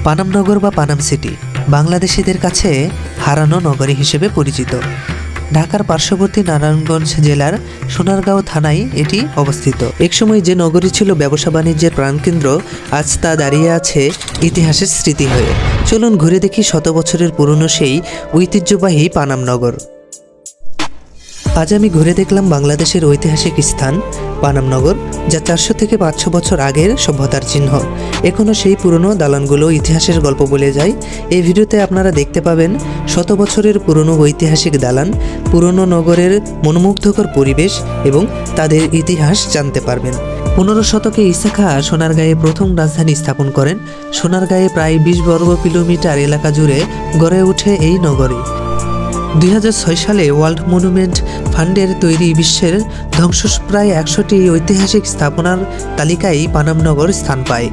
পানাম নগর বা পানাম সিটি বাংলাদেশিদের কাছে হারানো নগরী হিসেবে পরিচিত। ঢাকার পার্শ্ববর্তী নারায়ণগঞ্জ জেলার সোনারগাঁও থানায় এটি অবস্থিত। একসময় যে নগরী ছিল ব্যবসা বাণিজ্যের প্রাণকেন্দ্র, আজ তা দাঁড়িয়ে আছে ইতিহাসের স্মৃতি হয়ে। চলুন ঘুরে দেখি শত বছরের পুরনো সেই ঐতিহ্যবাহী পানাম নগর। আজ আমি ঘুরে দেখলাম বাংলাদেশের ঐতিহাসিক স্থান পানাম নগর, যা 400 থেকে 500 বছর আগের সভ্যতার চিহ্ন। এখনও সেই পুরনো দালানগুলো ইতিহাসের গল্প বলে যায়। এই ভিডিওতে আপনারা দেখতে পাবেন শত বছরের পুরনো ঐতিহাসিক দালান, পুরনো নগরের মনোমুগ্ধকর পরিবেশ এবং তাদের ইতিহাস জানতে পারবেন। 15 শতকে ঈসা খাঁ সোনারগাঁয়ে প্রথম রাজধানী স্থাপন করেন। সোনারগাঁয়ে প্রায় 20 বর্গ কিলোমিটার এলাকা জুড়ে গড়ে ওঠে এই নগরী। 2006 সালে ওয়ার্ল্ড মনুমেন্ট ফান্ডের তৈরি বিশ্বের ধ্বংসপ্রায় 100টি ঐতিহাসিক স্থাপনার তালিকায় পানাম নগর স্থান পায়।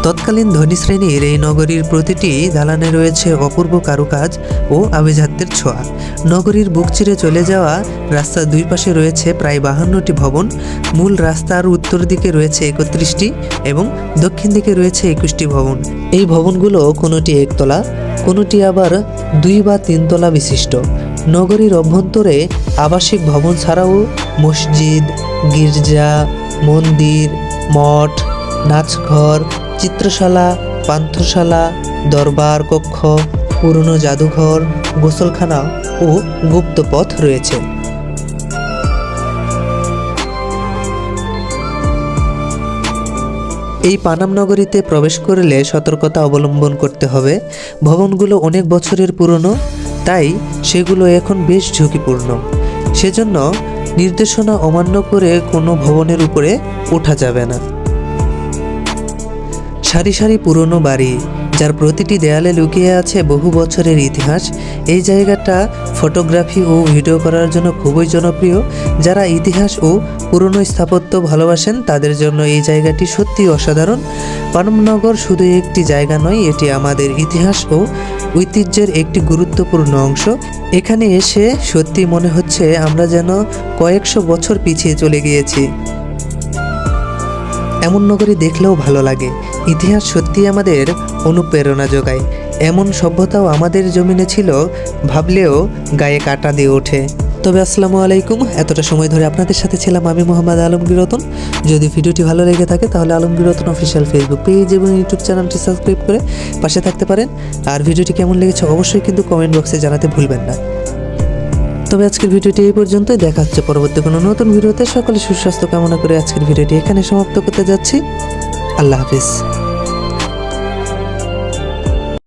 তৎকালীন ধনী শ্রেণীর এই নগরীর প্রতিটি দালানে রয়েছে অপূর্ব কারুকাজ ও আভিজাত্যের ছোঁয়া। নগরীর বুক চিরে চলে যাওয়া রাস্তার দুই পাশে রয়েছে প্রায় 52টি ভবন। মূল রাস্তার উত্তর দিকে রয়েছে 31টি এবং দক্ষিণ দিকে রয়েছে 21টি ভবন। এই ভবনগুলো কোনোটি একতলা, কোনোটি আবার 2 বা 3 তলা বিশিষ্ট। নগরীর অভ্যন্তরে আবাসিক ভবন ছাড়াও মসজিদ, গির্জা, মন্দির, মঠ, নাচঘর, চিত্রশালা, পান্থশালা, দরবার কক্ষ, পুরনো জাদুঘর, গোসলখানা ও গুপ্তপথ রয়েছে। এই পানাম নগরীতে প্রবেশ করলে সতর্কতা অবলম্বন করতে হবে। ভবনগুলো অনেক বছরের পুরনো, তাই সেগুলো এখন বেশ ঝুঁকিপূর্ণ। সেজন্য নির্দেশনা অমান্য করে কোনো ভবনের উপরে ওঠা যাবে না। সারি সারি পুরনো বাড়ি, যার প্রতিটি দেয়ালে লুকিয়ে আছে বহু বছরের ইতিহাস। এই জায়গাটা ফটোগ্রাফি ও ভিডিও করার জন্য খুবই জনপ্রিয়। যারা ইতিহাস ও পুরনো স্থাপত্য ভালোবাসেন তাদের জন্য এই জায়গাটি সত্যি অসাধারণ। পানাম নগর শুধু একটি জায়গা নয়, এটি আমাদের ইতিহাস ও ঐতিহ্যের একটি গুরুত্বপূর্ণ অংশ। এখানে এসে সত্যি মনে হচ্ছে আমরা যেন কয়েকশো বছর পিছিয়ে চলে গিয়েছি। এমন নগরী দেখলেও ভালো লাগে। ইতিহাস সত্যি আমাদের অনুপ্রেরণা যোগায়। এমন সভ্যতাও আমাদের জমিনে ছিল, ভাবলেও গায়ে কাঁটা দিয়ে ওঠে। তবে আসসালামু আলাইকুম। এতটা সময় ধরে আপনাদের সাথে ছিলাম আমি মোহাম্মদ আলমগীর রতন। যদি ভিডিওটি ভালো লেগে থাকে তাহলে Alamgir Ratan official Facebook page এবং ইউটিউব চ্যানেলটি সাবস্ক্রাইব করে পাশে থাকতে পারেন। আর ভিডিওটি কেমন লেগেছে অবশ্যই কিন্তু কমেন্ট বক্সে জানাতে ভুলবেন না। তবে আজকের ভিডিওটি এই পর্যন্তই। দেখা হচ্ছে পরবর্তী কোনো নতুন ভিডিওতে। সকলে সুস্বাস্থ্য কামনা করে আজকের ভিডিওটি এখানে সমাপ্ত করতে যাচ্ছি। আল্লাহ হাফিজ।